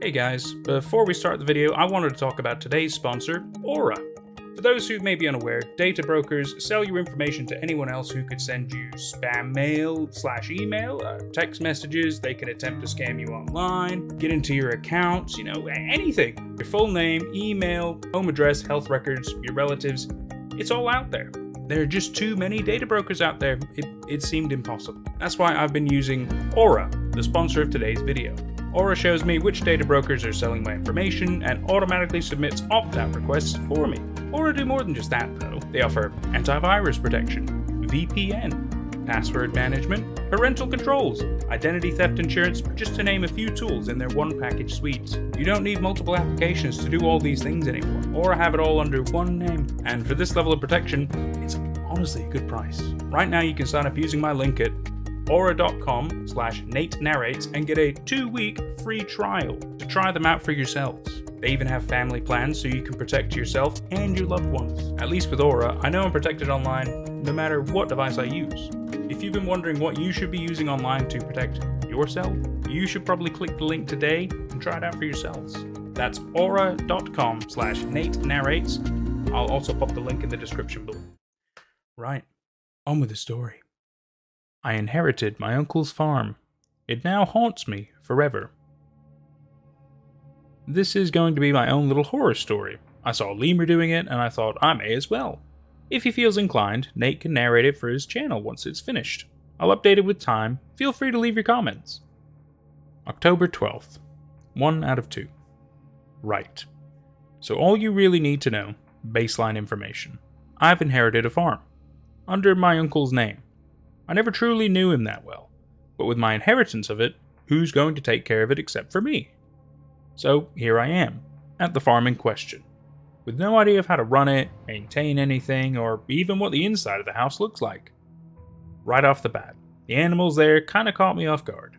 Hey guys, before we start the video, I wanted to talk about today's sponsor, Aura. For those who may be unaware, data brokers sell your information to anyone else who could send you spam mail / email, text messages. They can attempt to scam you online, get into your accounts, anything. Your full name, email, home address, health records, your relatives, it's all out there. There are just too many data brokers out there. It seemed impossible. That's why I've been using Aura, the sponsor of today's video. Aura shows me which data brokers are selling my information and automatically submits opt-out requests for me. Aura do more than just that though. They offer antivirus protection, VPN, password management, parental controls, identity theft insurance, just to name a few tools in their one package suite. You don't need multiple applications to do all these things anymore. Aura have it all under one name. And for this level of protection, it's honestly a good price. Right now you can sign up using my link at aura.com/NateNarrates and get a 2-week free trial to try them out for yourselves. They even have family plans so you can protect yourself and your loved ones. At least with Aura, I know I'm protected online no matter what device I use. If you've been wondering what you should be using online to protect yourself, you should probably click the link today and try it out for yourselves. That's aura.com/NateNarrates. I'll also pop the link in the description below. Right, on with the story. I inherited my uncle's farm. It now haunts me forever. This is going to be my own little horror story. I saw Lemur doing it and I thought I may as well. If he feels inclined, Nate can narrate it for his channel once it's finished. I'll update it with time. Feel free to leave your comments. October 12th. 1 out of 2. Right. So all you really need to know, baseline information. I've inherited a farm. Under my uncle's name. I never truly knew him that well, but with my inheritance of it, who's going to take care of it except for me? So here I am, at the farm in question, with no idea of how to run it, maintain anything, or even what the inside of the house looks like. Right off the bat, the animals there kinda caught me off guard.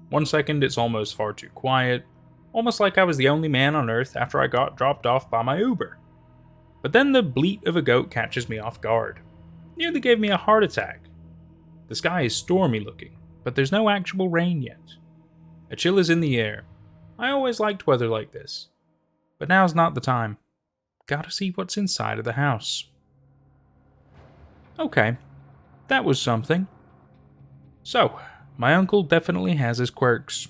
1 second it's almost far too quiet, almost like I was the only man on earth after I got dropped off by my Uber. But then the bleat of a goat catches me off guard. Nearly gave me a heart attack. The sky is stormy looking, but there's no actual rain yet. A chill is in the air. I always liked weather like this. But now's not the time. Gotta see what's inside of the house. Okay, that was something. So, my uncle definitely has his quirks.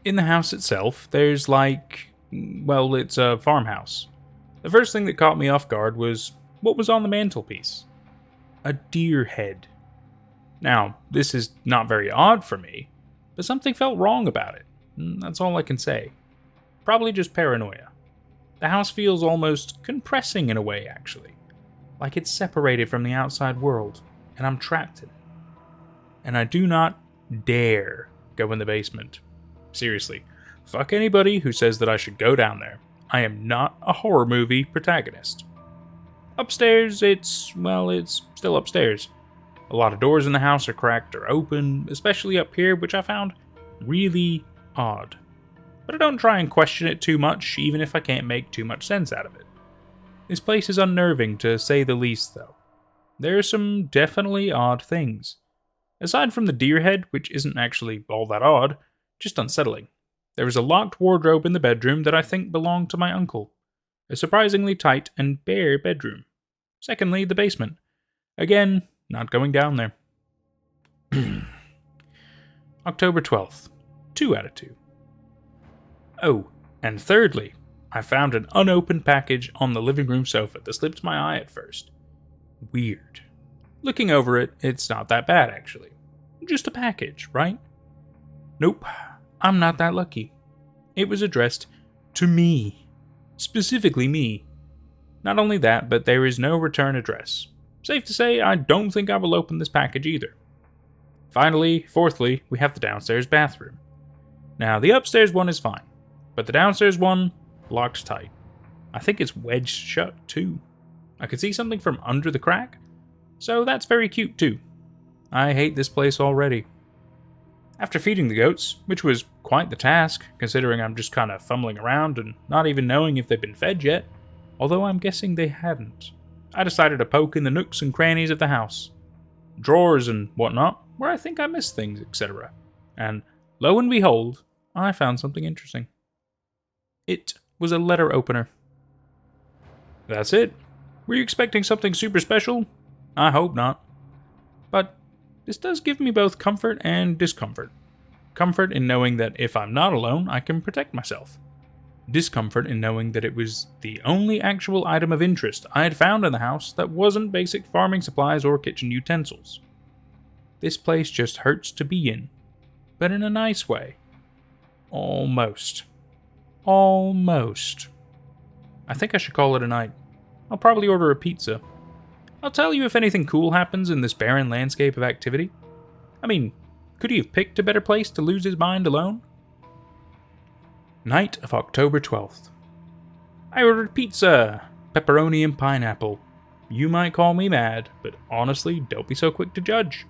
In the house itself, there's it's a farmhouse. The first thing that caught me off guard was what was on the mantelpiece. A deer head. Now, this is not very odd for me, but something felt wrong about it. That's all I can say. Probably just paranoia. The house feels almost compressing in a way, actually. Like it's separated from the outside world, and I'm trapped in it. And I do not dare go in the basement. Seriously, fuck anybody who says that I should go down there. I am not a horror movie protagonist. Upstairs, it's still upstairs. A lot of doors in the house are cracked or open, especially up here, which I found really odd. But I don't try and question it too much, even if I can't make too much sense out of it. This place is unnerving, to say the least, though. There are some definitely odd things. Aside from the deer head, which isn't actually all that odd, just unsettling. There is a locked wardrobe in the bedroom that I think belonged to my uncle. A surprisingly tight and bare bedroom. Secondly, the basement. Again, not going down there. October 12th. 2 out of 2. Oh, and thirdly, I found an unopened package on the living room sofa that slipped my eye at first. Weird. Looking over it, it's not that bad actually. Just a package, right? Nope, I'm not that lucky. It was addressed to me. Specifically me. Not only that, but there is no return address. Safe to say, I don't think I will open this package either. Finally, fourthly, we have the downstairs bathroom. Now, the upstairs one is fine, but the downstairs one, locked tight. I think it's wedged shut too. I could see something from under the crack, so that's very cute too. I hate this place already. After feeding the goats, which was quite the task, considering I'm just kind of fumbling around and not even knowing if they've been fed yet, although I'm guessing they hadn't, I decided to poke in the nooks and crannies of the house. Drawers and whatnot, where I think I missed things, etc. And lo and behold, I found something interesting. It was a letter opener. That's it. Were you expecting something super special? I hope not. But this does give me both comfort and discomfort. Comfort in knowing that if I'm not alone, I can protect myself. Discomfort in knowing that it was the only actual item of interest I had found in the house that wasn't basic farming supplies or kitchen utensils. This place just hurts to be in, but in a nice way. Almost. Almost. I think I should call it a night. I'll probably order a pizza. I'll tell you if anything cool happens in this barren landscape of activity. I mean, could he have picked a better place to lose his mind alone? Night of October 12th. I ordered pizza, pepperoni and pineapple. You might call me mad, but honestly, don't be so quick to judge.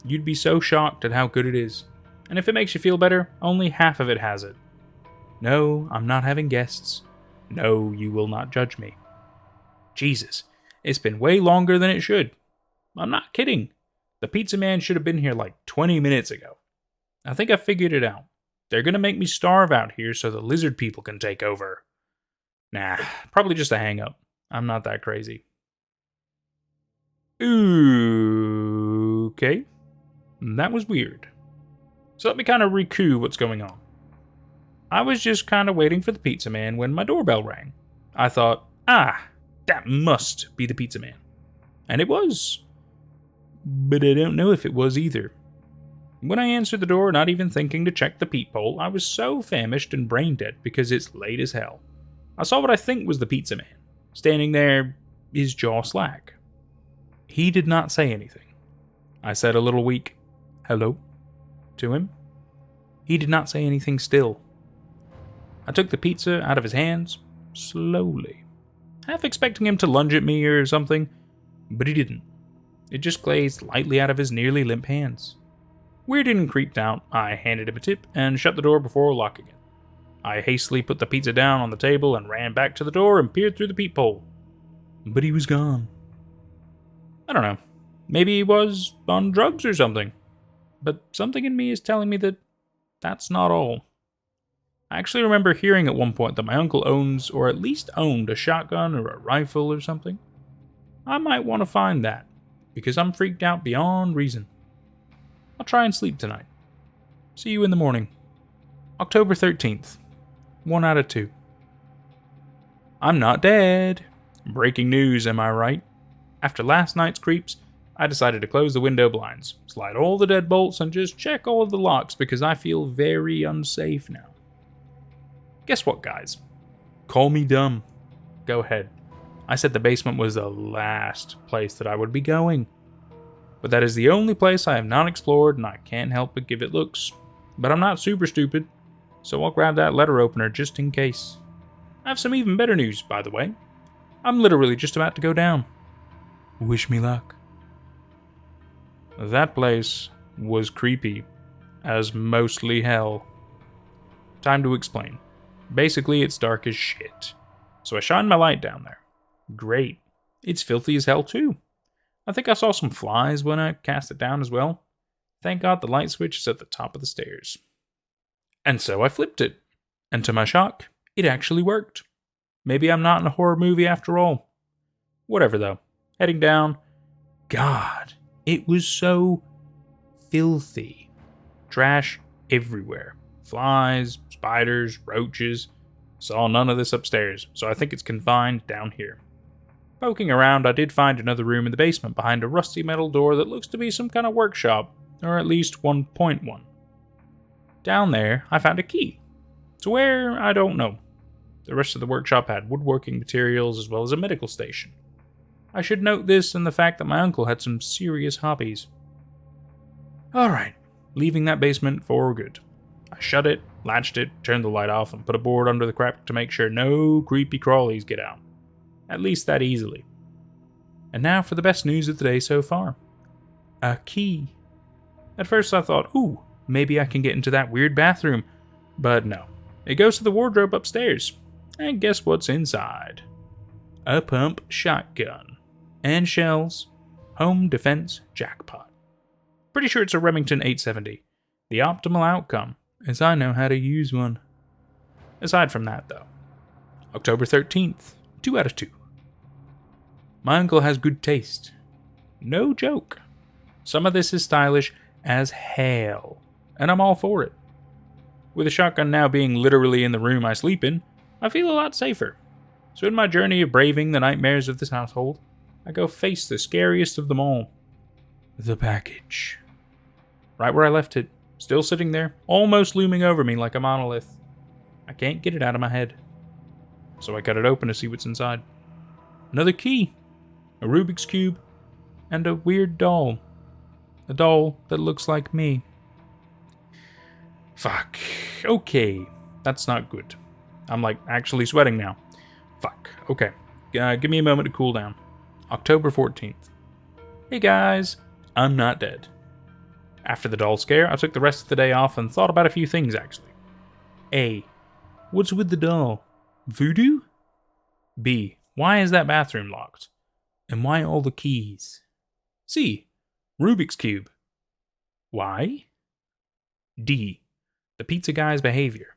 You'd be so shocked at how good it is. And if it makes you feel better, only half of it has it. No, I'm not having guests. No, you will not judge me. Jesus, it's been way longer than it should. I'm not kidding. The pizza man should have been here like 20 minutes ago. I think I figured it out. They're gonna make me starve out here so the lizard people can take over. Nah, probably just a hang-up. I'm not that crazy. Okay. That was weird. So let me kind of recoup what's going on. I was just kind of waiting for the pizza man when my doorbell rang. I thought, that must be the pizza man. And it was. But I don't know if it was either. When I answered the door, not even thinking to check the peephole, I was so famished and brain dead because it's late as hell. I saw what I think was the pizza man, standing there, his jaw slack. He did not say anything. I said a little weak, hello, to him. He did not say anything still. I took the pizza out of his hands, slowly, half expecting him to lunge at me or something, but he didn't. It just glazed lightly out of his nearly limp hands. Weirded and creeped out, I handed him a tip and shut the door before locking it. I hastily put the pizza down on the table and ran back to the door and peered through the peephole. But he was gone. I don't know. Maybe he was on drugs or something. But something in me is telling me that that's not all. I actually remember hearing at one point that my uncle owns, or at least owned, a shotgun or a rifle or something. I might want to find that, because I'm freaked out beyond reason. I'll try and sleep tonight. See you in the morning. October 13th. 1 out of 2. I'm not dead. Breaking news, am I right? After last night's creeps, I decided to close the window blinds, slide all the deadbolts, and just check all of the locks because I feel very unsafe now. Guess what, guys? Call me dumb. Go ahead. I said the basement was the last place that I would be going. But that is the only place I have not explored, and I can't help but give it looks. But I'm not super stupid, so I'll grab that letter opener just in case. I have some even better news, by the way. I'm literally just about to go down. Wish me luck. That place was creepy as mostly hell. Time to explain. Basically, it's dark as shit. So I shined my light down there. Great. It's filthy as hell too. I think I saw some flies when I cast it down as well. Thank God the light switch is at the top of the stairs. And so I flipped it. And to my shock, it actually worked. Maybe I'm not in a horror movie after all. Whatever though. Heading down. God, it was so filthy. Trash everywhere. Flies, spiders, roaches. Saw none of this upstairs, so I think it's confined down here. Poking around, I did find another room in the basement behind a rusty metal door that looks to be some kind of workshop, or at least 1.1. Down there, I found a key. To where, I don't know. The rest of the workshop had woodworking materials as well as a medical station. I should note this and the fact that my uncle had some serious hobbies. Alright, leaving that basement for good. I shut it, latched it, turned the light off, and put a board under the crack to make sure no creepy crawlies get out. At least that easily. And now for the best news of the day so far. A key. At first I thought, ooh, maybe I can get into that weird bathroom. But no. It goes to the wardrobe upstairs. And guess what's inside? A pump shotgun. And shells. Home defense jackpot. Pretty sure it's a Remington 870. The optimal outcome. as I know how to use one. Aside from that, though, October 13th, 2 out of 2. My uncle has good taste. No joke. Some of this is stylish as hell, and I'm all for it. With a shotgun now being literally in the room I sleep in, I feel a lot safer. So in my journey of braving the nightmares of this household, I go face the scariest of them all. The package. Right where I left it, still sitting there, almost looming over me like a monolith. I can't get it out of my head. So I cut it open to see what's inside. Another key, a Rubik's Cube, and a weird doll. A doll that looks like me. Fuck. Okay, that's not good. I'm like actually sweating now. Fuck. Okay. Give me a moment to cool down. October 14th. Hey guys, I'm not dead. After the doll scare, I took the rest of the day off and thought about a few things actually. A. What's with the doll? Voodoo? B. Why is that bathroom locked? And why all the keys? C. Rubik's Cube. Why? D. The pizza guy's behavior.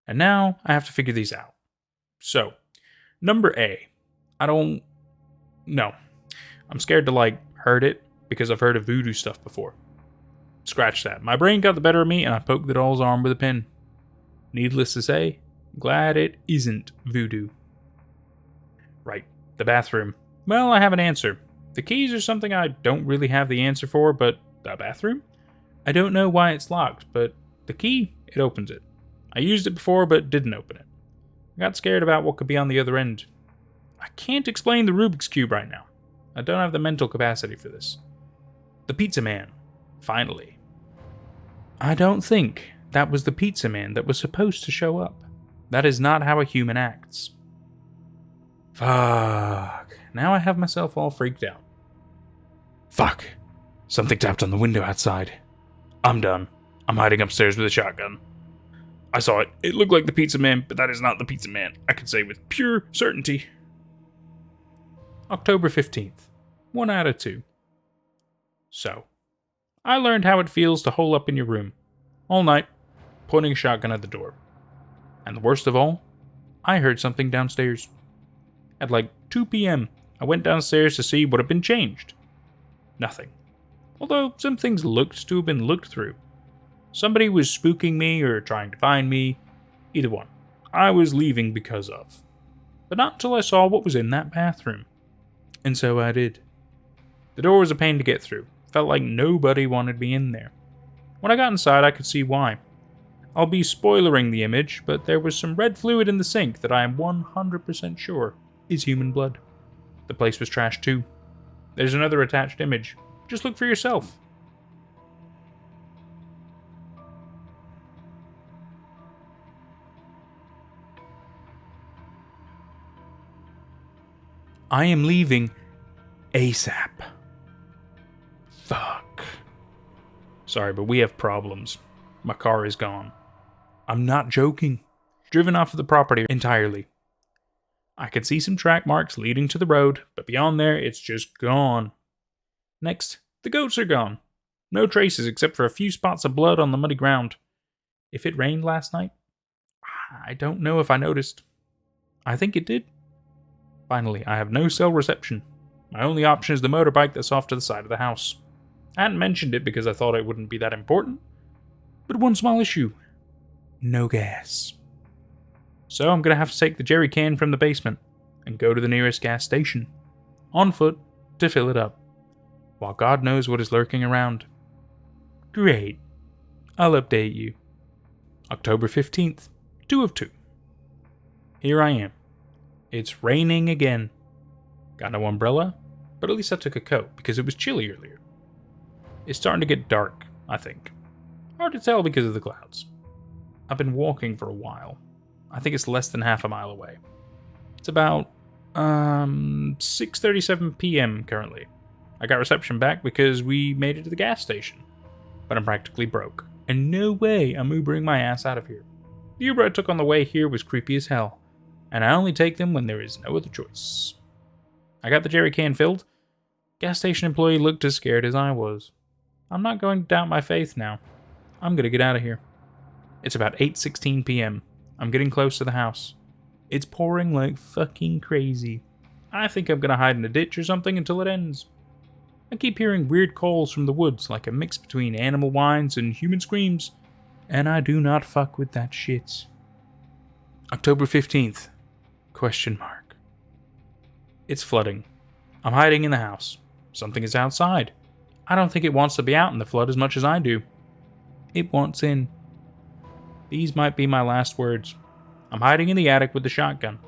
And now I have to figure these out. So, number A. I'm scared to hurt it because I've heard of voodoo stuff before. Scratch that. My brain got the better of me and I poked the doll's arm with a pin. Needless to say, glad it isn't voodoo. Right, the bathroom. Well, I have an answer. The keys are something I don't really have the answer for, but the bathroom? I don't know why it's locked, but the key, it opens it. I used it before, but didn't open it. I got scared about what could be on the other end. I can't explain the Rubik's Cube right now. I don't have the mental capacity for this. The pizza man. Finally. I don't think that was the pizza man that was supposed to show up. That is not how a human acts. Fuck. Now I have myself all freaked out. Fuck. Something tapped on the window outside. I'm done. I'm hiding upstairs with a shotgun. I saw it. It looked like the pizza man, but that is not the pizza man. I can say with pure certainty. October 15th. 1 out of 2. So, I learned how it feels to hole up in your room. All night, pointing a shotgun at the door. And the worst of all, I heard something downstairs. At 2 p.m., I went downstairs to see what had been changed. Nothing. Although some things looked to have been looked through. Somebody was spooking me or trying to find me. Either one. I was leaving because of. But not until I saw what was in that bathroom. And so I did. The door was a pain to get through. Felt like nobody wanted me in there. When I got inside, I could see why. I'll be spoilering the image, but there was some red fluid in the sink that I am 100% sure is human blood. The place was trashed too. There's another attached image. Just look for yourself. I am leaving ASAP. Fuck. Sorry, but we have problems. My car is gone. I'm not joking. Driven off of the property entirely. I can see some track marks leading to the road, but beyond there, it's just gone. Next, the goats are gone. No traces except for a few spots of blood on the muddy ground. If it rained last night, I don't know if I noticed. I think it did. Finally, I have no cell reception. My only option is the motorbike that's off to the side of the house. I hadn't mentioned it because I thought it wouldn't be that important. But one small issue. No gas. So I'm going to have to take the jerry can from the basement and go to the nearest gas station. On foot to fill it up. While God knows what is lurking around. Great. I'll update you. October 15th, 2 of 2. Here I am. It's raining again. Got no umbrella, but at least I took a coat because it was chilly earlier. It's starting to get dark, I think. Hard to tell because of the clouds. I've been walking for a while. I think it's less than half a mile away. It's about 6:37 p.m. currently. I got reception back because we made it to the gas station. But I'm practically broke. And no way I'm Ubering my ass out of here. The Uber I took on the way here was creepy as hell. And I only take them when there is no other choice. I got the jerry can filled. Gas station employee looked as scared as I was. I'm not going to doubt my faith now. I'm going to get out of here. It's about 8:16 p.m. I'm getting close to the house. It's pouring like fucking crazy. I think I'm gonna hide in a ditch or something until it ends. I keep hearing weird calls from the woods, like a mix between animal whines and human screams, and I do not fuck with that shit. October 15th? Question mark. It's flooding. I'm hiding in the house. Something is outside. I don't think it wants to be out in the flood as much as I do. It wants in. These might be my last words. I'm hiding in the attic with the shotgun.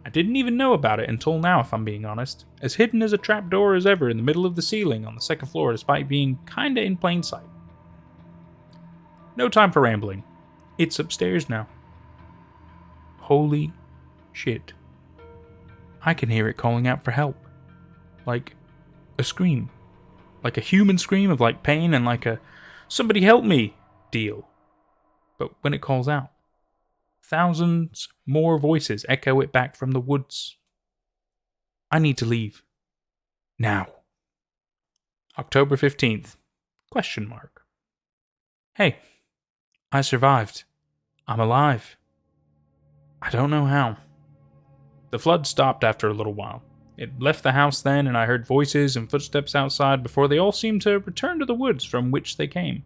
I didn't even know about it until now, if I'm being honest. As hidden as a trapdoor as ever in the middle of the ceiling on the second floor, despite being kinda in plain sight. No time for rambling. It's upstairs now. Holy shit. I can hear it calling out for help. Like a scream. Like a human scream of like pain and like a somebody help me deal. But when it calls out, thousands more voices echo it back from the woods. I need to leave. Now. October 15th? Question mark. Hey, I survived. I'm alive. I don't know how. The flood stopped after a little while. It left the house then, and I heard voices and footsteps outside before they all seemed to return to the woods from which they came.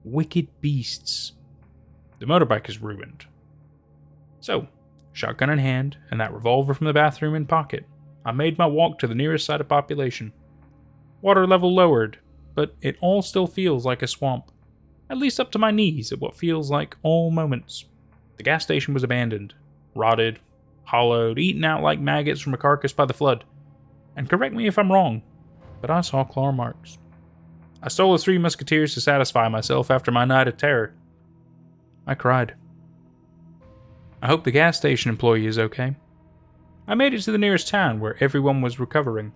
Wicked beasts. The motorbike is ruined. So, shotgun in hand, and that revolver from the bathroom in pocket, I made my walk to the nearest site of population. Water level lowered, but it all still feels like a swamp. At least up to my knees at what feels like all moments. The gas station was abandoned, rotted, hollowed, eaten out like maggots from a carcass by the flood. And correct me if I'm wrong, but I saw claw marks. I stole the 3 musketeers to satisfy myself after my night of terror. I cried. I hope the gas station employee is okay. I made it to the nearest town where everyone was recovering,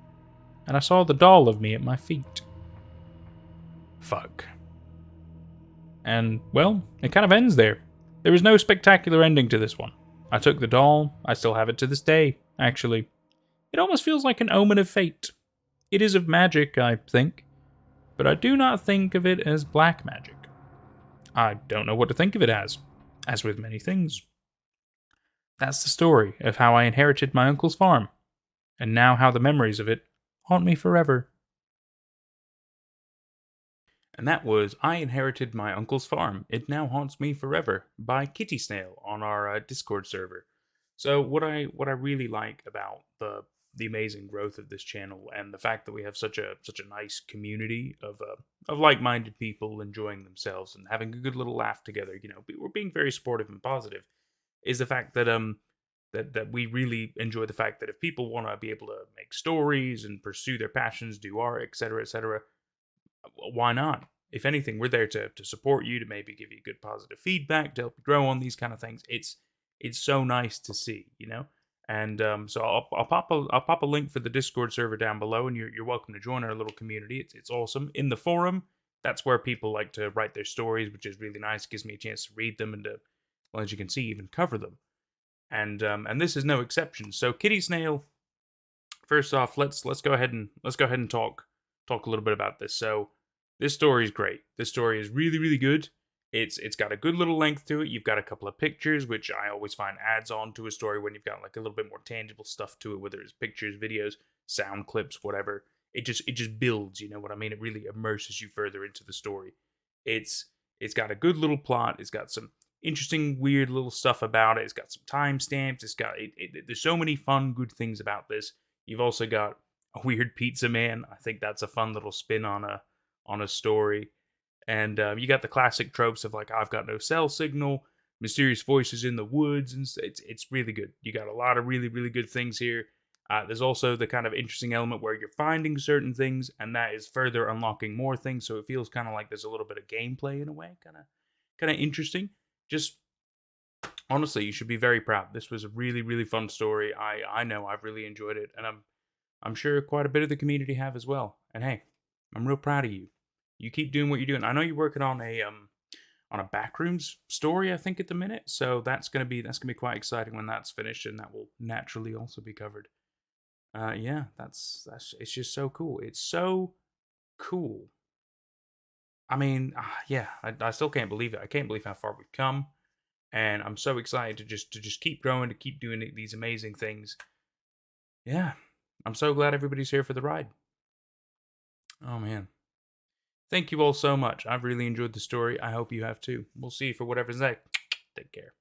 and I saw the doll of me at my feet. Fuck. And, well, it kind of ends there. There is no spectacular ending to this one. I took the doll. I still have it to this day, actually. It almost feels like an omen of fate. It is of magic, I think, but I do not think of it as black magic. I don't know what to think of it as with many things. That's the story of how I inherited my uncle's farm, and now how the memories of it haunt me forever. And that was I Inherited My Uncle's Farm. It Now Haunts Me Forever by Kitty Snail on our Discord server. So what I really like about the amazing growth of this channel and the fact that we have such a nice community of like-minded people enjoying themselves and having a good little laugh together, we're being very supportive and positive, is the fact that that we really enjoy the fact that if people want to be able to make stories and pursue their passions, do art, etc., why not? If anything, we're there to support you, to maybe give you good positive feedback, to help you grow on these kind of things. It's so nice to see, And so I'll pop a link for the Discord server down below, and you're welcome to join our little community. It's awesome. In the forum, that's where people like to write their stories, which is really nice. It gives me a chance to read them and to, well, as you can see, even cover them. And this is no exception. So Kitty Snail, first off, let's go ahead and talk a little bit about this. So this story is great. This story is really, really good. It's got a good little length to it. You've got a couple of pictures, which I always find adds on to a story when you've got like a little bit more tangible stuff to it, whether it's pictures, videos, sound clips, whatever. It just builds, you know what I mean? It really immerses you further into the story. It's got a good little plot. It's got some interesting, weird little stuff about it. It's got some timestamps. It's got there's so many fun, good things about this. You've also got a weird pizza man. I think that's a fun little spin on a story. And you got the classic tropes of like, I've got no cell signal, mysterious voices in the woods, and it's really good. You got a lot of really, really good things here. There's also the kind of interesting element where you're finding certain things, and that is further unlocking more things. So it feels kind of like there's a little bit of gameplay in a way, kind of interesting. Just honestly, you should be very proud. This was a really, really fun story. I know I've really enjoyed it, and I'm sure quite a bit of the community have as well. And hey, I'm real proud of you. You keep doing what you're doing. I know you're working on a backrooms story, I think, at the minute. So that's gonna be quite exciting when that's finished, and that will naturally also be covered. Yeah, that's it's just so cool. It's so cool I mean, yeah, I still can't believe it. I can't believe how far we've come, and I'm so excited to just keep growing, to keep doing these amazing things. Yeah, I'm so glad everybody's here for the ride. Oh man, thank you all so much. I've really enjoyed the story. I hope you have too. We'll see you for whatever's next. Take care.